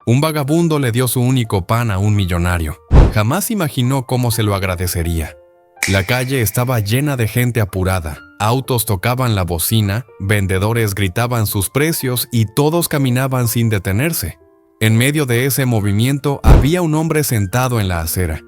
Un vagabundo le dio su único pan a un millonario. Jamás imaginó cómo se lo agradecería. La calle estaba llena de gente apurada. Autos tocaban la bocina, vendedores gritaban sus precios y todos caminaban sin detenerse. En medio de ese movimiento había un hombre sentado en la acera.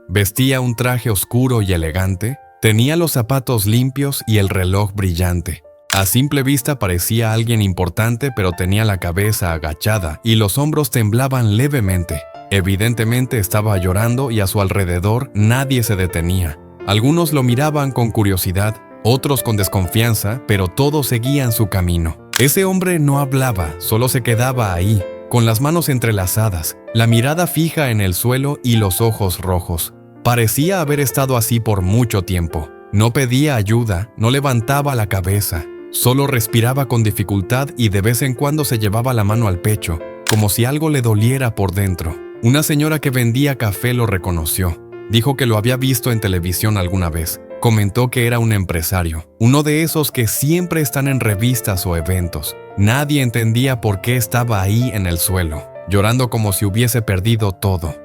Vestía un traje oscuro y elegante, tenía los zapatos limpios y el reloj brillante. A simple vista parecía alguien importante, pero tenía la cabeza agachada y los hombros temblaban levemente. Evidentemente estaba llorando y a su alrededor nadie se detenía. Algunos lo miraban con curiosidad, otros con desconfianza, pero todos seguían su camino. Ese hombre no hablaba, solo se quedaba ahí, con las manos entrelazadas, la mirada fija en el suelo y los ojos rojos. Parecía haber estado así por mucho tiempo. No pedía ayuda, no levantaba la cabeza, solo respiraba con dificultad y de vez en cuando se llevaba la mano al pecho, como si algo le doliera por dentro. Una señora que vendía café lo reconoció. Dijo que lo había visto en televisión alguna vez. Comentó que era un empresario, uno de esos que siempre están en revistas o eventos. Nadie entendía por qué estaba ahí en el suelo, llorando como si hubiese perdido todo.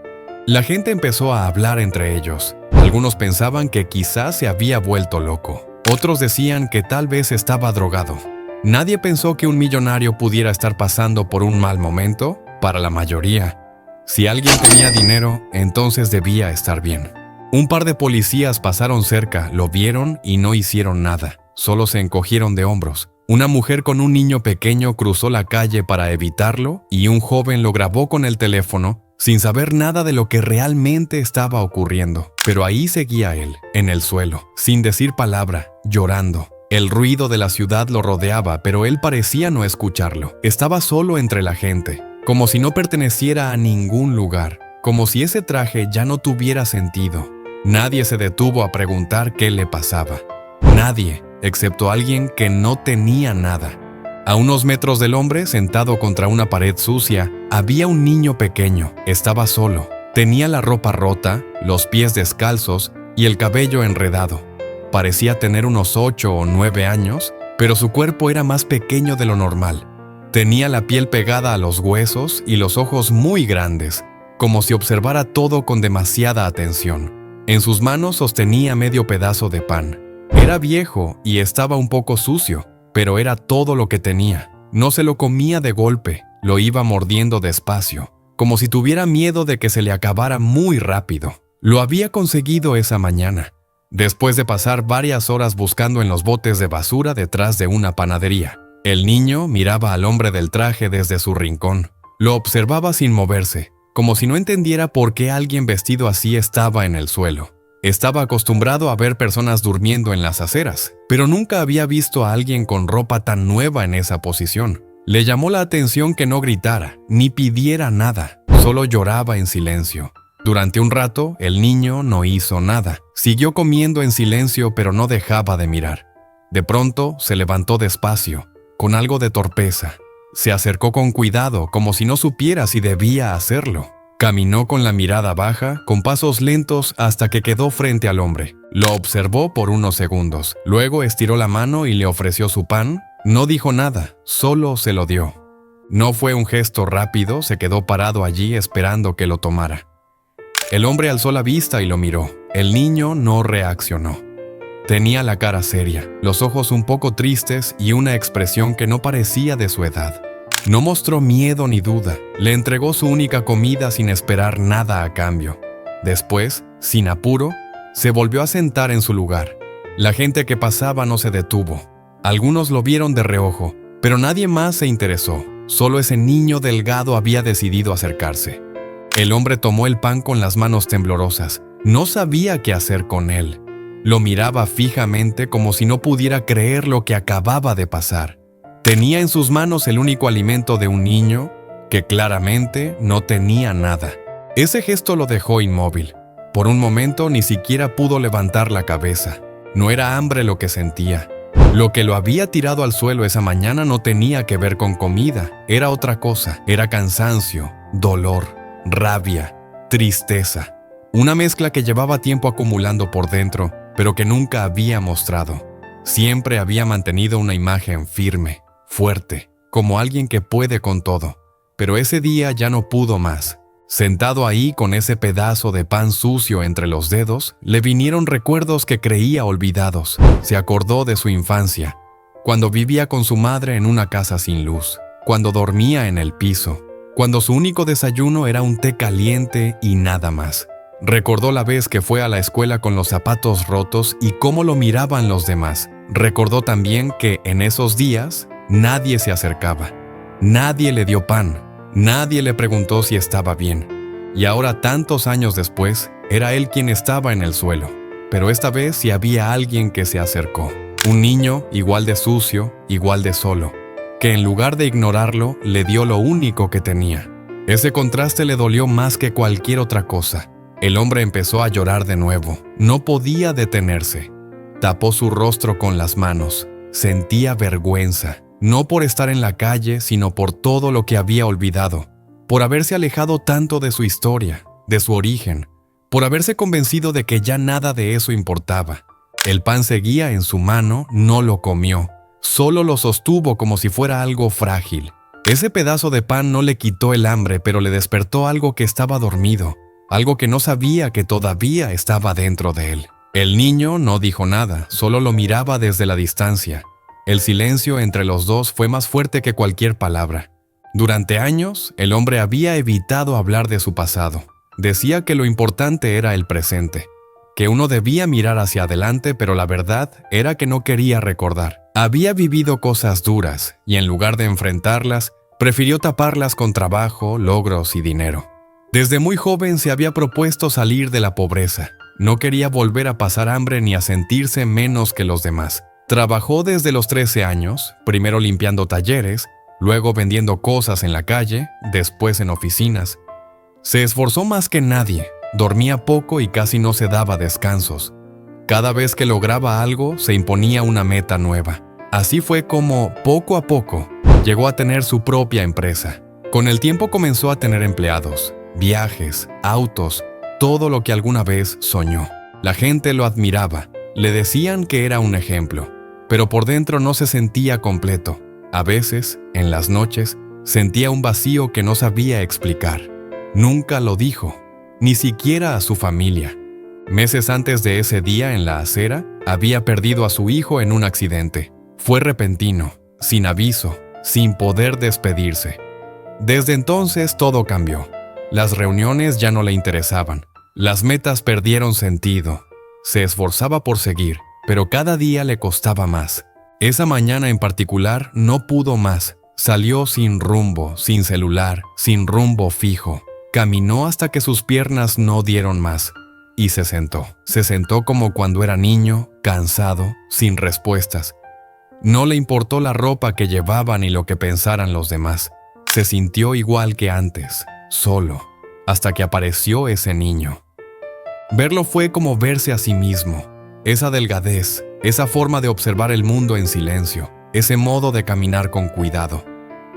La gente empezó a hablar entre ellos. Algunos pensaban que quizás se había vuelto loco. Otros decían que tal vez estaba drogado. Nadie pensó que un millonario pudiera estar pasando por un mal momento. Para la mayoría, si alguien tenía dinero, entonces debía estar bien. Un par de policías pasaron cerca, lo vieron y no hicieron nada. Solo se encogieron de hombros. Una mujer con un niño pequeño cruzó la calle para evitarlo y un joven lo grabó con el teléfono sin saber nada de lo que realmente estaba ocurriendo. Pero ahí seguía él, en el suelo, sin decir palabra, llorando. El ruido de la ciudad lo rodeaba, pero él parecía no escucharlo. Estaba solo entre la gente, como si no perteneciera a ningún lugar, como si ese traje ya no tuviera sentido. Nadie se detuvo a preguntar qué le pasaba. Nadie, excepto alguien que no tenía nada. A unos metros del hombre, sentado contra una pared sucia, había un niño pequeño. Estaba solo. Tenía la ropa rota, los pies descalzos y el cabello enredado. Parecía tener unos 8 o 9 años, pero su cuerpo era más pequeño de lo normal. Tenía la piel pegada a los huesos y los ojos muy grandes, como si observara todo con demasiada atención. En sus manos sostenía medio pedazo de pan. Era viejo y estaba un poco sucio, pero era todo lo que tenía. No se lo comía de golpe, lo iba mordiendo despacio, como si tuviera miedo de que se le acabara muy rápido. Lo había conseguido esa mañana, después de pasar varias horas buscando en los botes de basura detrás de una panadería. El niño miraba al hombre del traje desde su rincón. Lo observaba sin moverse, como si no entendiera por qué alguien vestido así estaba en el suelo. Estaba acostumbrado a ver personas durmiendo en las aceras, pero nunca había visto a alguien con ropa tan nueva en esa posición. Le llamó la atención que no gritara, ni pidiera nada, solo lloraba en silencio. Durante un rato, el niño no hizo nada. Siguió comiendo en silencio, pero no dejaba de mirar. De pronto, se levantó despacio, con algo de torpeza. Se acercó con cuidado, como si no supiera si debía hacerlo. Caminó con la mirada baja, con pasos lentos, hasta que quedó frente al hombre. Lo observó por unos segundos. Luego estiró la mano y le ofreció su pan. No dijo nada, solo se lo dio. No fue un gesto rápido, se quedó parado allí esperando que lo tomara. El hombre alzó la vista y lo miró. El niño no reaccionó. Tenía la cara seria, los ojos un poco tristes y una expresión que no parecía de su edad. No mostró miedo ni duda. Le entregó su única comida sin esperar nada a cambio. Después, sin apuro, se volvió a sentar en su lugar. La gente que pasaba no se detuvo. Algunos lo vieron de reojo, pero nadie más se interesó. Solo ese niño delgado había decidido acercarse. El hombre tomó el pan con las manos temblorosas. No sabía qué hacer con él. Lo miraba fijamente como si no pudiera creer lo que acababa de pasar. Tenía en sus manos el único alimento de un niño que claramente no tenía nada. Ese gesto lo dejó inmóvil. Por un momento ni siquiera pudo levantar la cabeza. No era hambre lo que sentía. Lo que lo había tirado al suelo esa mañana no tenía que ver con comida. Era otra cosa. Era cansancio, dolor, rabia, tristeza. Una mezcla que llevaba tiempo acumulando por dentro, pero que nunca había mostrado. Siempre había mantenido una imagen firme, fuerte, como alguien que puede con todo. pero ese día ya no pudo más. Sentado ahí con ese pedazo de pan sucio entre los dedos, le vinieron recuerdos que creía olvidados. Se acordó de su infancia, cuando vivía con su madre en una casa sin luz, cuando dormía en el piso, cuando su único desayuno era un té caliente y nada más. Recordó la vez que fue a la escuela con los zapatos rotos y cómo lo miraban los demás. Recordó también que en esos días nadie se acercaba, nadie le dio pan, nadie le preguntó si estaba bien. Y ahora, tantos años después, era él quien estaba en el suelo. Pero esta vez sí había alguien que se acercó. Un niño igual de sucio, igual de solo, que en lugar de ignorarlo, le dio lo único que tenía. Ese contraste le dolió más que cualquier otra cosa. El hombre empezó a llorar de nuevo. No podía detenerse. Tapó su rostro con las manos. Sentía vergüenza. No por estar en la calle, sino por todo lo que había olvidado, por haberse alejado tanto de su historia, de su origen, por haberse convencido de que ya nada de eso importaba. El pan seguía en su mano, no lo comió, solo lo sostuvo como si fuera algo frágil. Ese pedazo de pan no le quitó el hambre, pero le despertó algo que estaba dormido, algo que no sabía que todavía estaba dentro de él. El niño no dijo nada, solo lo miraba desde la distancia. El silencio entre los dos fue más fuerte que cualquier palabra. Durante años, el hombre había evitado hablar de su pasado. Decía que lo importante era el presente, que uno debía mirar hacia adelante, pero la verdad era que no quería recordar. Había vivido cosas duras y en lugar de enfrentarlas, prefirió taparlas con trabajo, logros y dinero. Desde muy joven se había propuesto salir de la pobreza. No quería volver a pasar hambre ni a sentirse menos que los demás. Trabajó desde los 13 años, primero limpiando talleres, luego vendiendo cosas en la calle, después en oficinas. Se esforzó más que nadie, dormía poco y casi no se daba descansos. Cada vez que lograba algo, se imponía una meta nueva. Así fue como, poco a poco, llegó a tener su propia empresa. Con el tiempo comenzó a tener empleados, viajes, autos, todo lo que alguna vez soñó. La gente lo admiraba, le decían que era un ejemplo. Pero por dentro no se sentía completo. A veces, en las noches, sentía un vacío que no sabía explicar. Nunca lo dijo, ni siquiera a su familia. Meses antes de ese día en la acera, había perdido a su hijo en un accidente. Fue repentino, sin aviso, sin poder despedirse. Desde entonces todo cambió. Las reuniones ya no le interesaban. Las metas perdieron sentido. Se esforzaba por seguir, pero cada día le costaba más. Esa mañana en particular no pudo más. Salió sin rumbo, sin celular, sin rumbo fijo. Caminó hasta que sus piernas no dieron más. Y se sentó. Se sentó como cuando era niño, cansado, sin respuestas. No le importó la ropa que llevaba ni lo que pensaran los demás. Se sintió igual que antes, solo, hasta que apareció ese niño. Verlo fue como verse a sí mismo. Esa delgadez, esa forma de observar el mundo en silencio, ese modo de caminar con cuidado.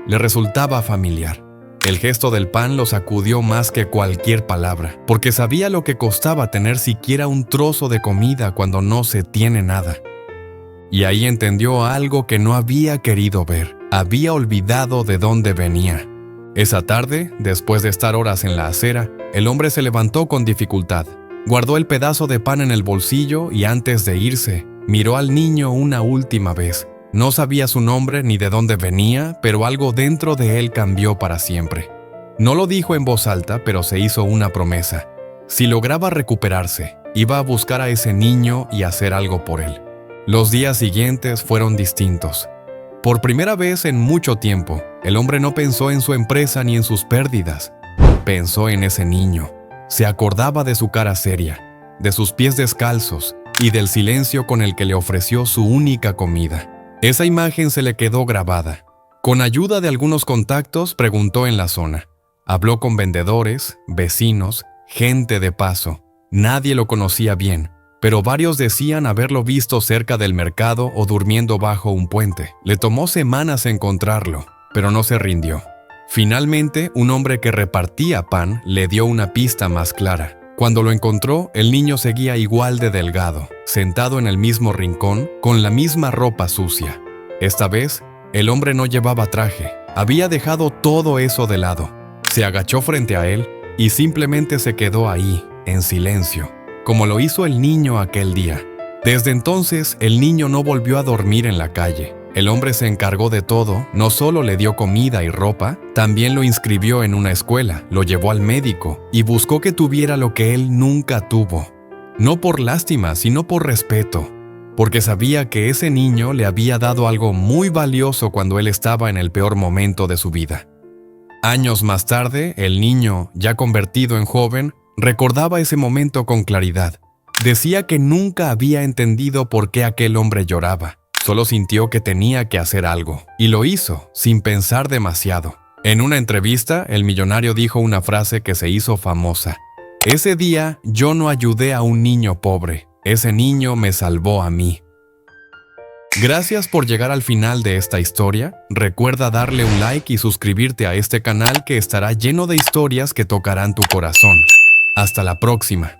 Le resultaba familiar. El gesto del pan lo sacudió más que cualquier palabra, porque sabía lo que costaba tener siquiera un trozo de comida cuando no se tiene nada. Y ahí entendió algo que no había querido ver. Había olvidado de dónde venía. Esa tarde, después de estar horas en la acera, el hombre se levantó con dificultad. Guardó el pedazo de pan en el bolsillo y antes de irse, miró al niño una última vez. No sabía su nombre ni de dónde venía, pero algo dentro de él cambió para siempre. No lo dijo en voz alta, pero se hizo una promesa. Si lograba recuperarse, iba a buscar a ese niño y hacer algo por él. Los días siguientes fueron distintos. Por primera vez en mucho tiempo, el hombre no pensó en su empresa ni en sus pérdidas. Pensó en ese niño. Se acordaba de su cara seria, de sus pies descalzos y del silencio con el que le ofreció su única comida. Esa imagen se le quedó grabada. Con ayuda de algunos contactos, preguntó en la zona. Habló con vendedores, vecinos, gente de paso. Nadie lo conocía bien, pero varios decían haberlo visto cerca del mercado o durmiendo bajo un puente. Le tomó semanas encontrarlo, pero no se rindió. Finalmente, un hombre que repartía pan le dio una pista más clara. Cuando lo encontró, el niño seguía igual de delgado, sentado en el mismo rincón, con la misma ropa sucia. Esta vez, el hombre no llevaba traje, Había dejado todo eso de lado. Se agachó frente a él y simplemente se quedó ahí, en silencio, como lo hizo el niño aquel día. Desde entonces, el niño no volvió a dormir en la calle. El hombre se encargó de todo, no solo le dio comida y ropa, también lo inscribió en una escuela, lo llevó al médico y buscó que tuviera lo que él nunca tuvo. No por lástima, sino por respeto, porque sabía que ese niño le había dado algo muy valioso cuando él estaba en el peor momento de su vida. Años más tarde, el niño, ya convertido en joven, recordaba ese momento con claridad. Decía que nunca había entendido por qué aquel hombre lloraba. Solo sintió que tenía que hacer algo, y lo hizo, sin pensar demasiado. En una entrevista, el millonario dijo una frase que se hizo famosa. Ese día, yo no ayudé a un niño pobre. Ese niño me salvó a mí. Gracias por llegar al final de esta historia. Recuerda darle un like y suscribirte a este canal que estará lleno de historias que tocarán tu corazón. Hasta la próxima.